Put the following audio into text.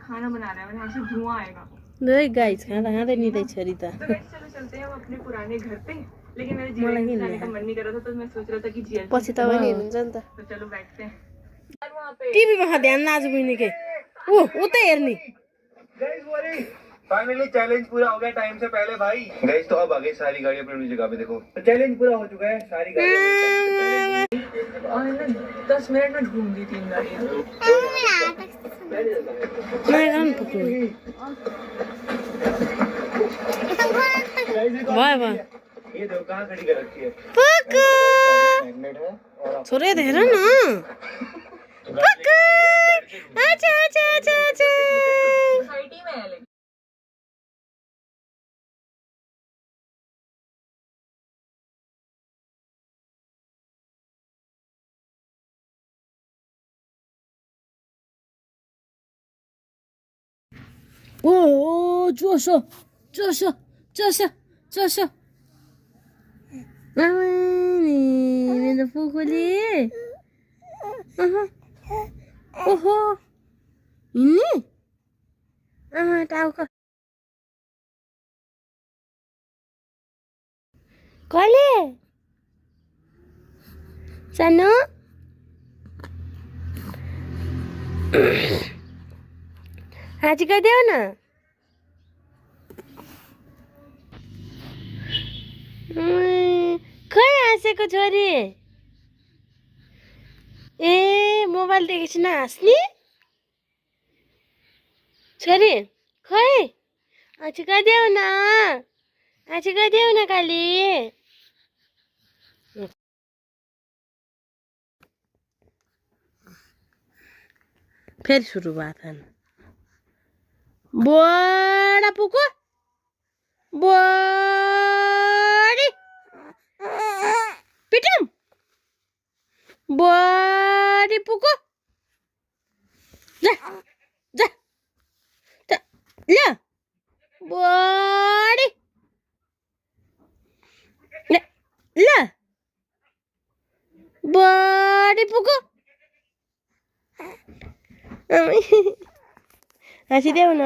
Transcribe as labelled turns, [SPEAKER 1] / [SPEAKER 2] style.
[SPEAKER 1] खाना बना रहा है, मैंने ऐसे धुआं आएगा।
[SPEAKER 2] नहीं गाइस खाना नहीं दे छोरी
[SPEAKER 1] तो गाइस चलो चलते हैं हम अपने पुराने घर पे। लेकिन मेरे जीवन जाने का मन नहीं कर रहा था, तो मैं सोच रहा था कि जीएल
[SPEAKER 2] पछि त पनि हुनुहुन्छ नि त।
[SPEAKER 1] तो चलो बैठते हैं वहाँ पे।
[SPEAKER 2] टिभी मा ध्यान नाच बुझ्ने के उतै हेर्ने।
[SPEAKER 3] फाइनली चैलेंज पूरा हो गया टाइम से पहले भाई। गाइस तो अब आ गई सारी गाड़ी अपनी अपनी जगह पे। देखो चैलेंज पूरा हो चुका है, सारी गाड़ी
[SPEAKER 1] और ना 10 मिनट में ढूंढ दी 3 गाड़ियाँ।
[SPEAKER 2] मैं कौन पकड़ू वाह वाह
[SPEAKER 3] ये देखो कहाँ खड़ी कर रखी है।
[SPEAKER 2] छोरे हेर न आजा आजा आजा आजा
[SPEAKER 1] सोसाइटी में है लेकिन।
[SPEAKER 2] ओ जोसो जोसो जोसो जोसो नि मेरो पुखुली ओहो हिँड्ने टाउको कसले सानो हाँची गइदेऊ न खै हाँसेको छोरी ए मोबाइल देखेपछि नहाँस्ने छोरी खै हाँची गइदेऊ न हाँची गइदेऊ न काली फेरि सुरु भयो त बडा पुको बडी पिटम बडी पुको जा जा जा ल बडी ल बडी पुको हाँसिदेऊ न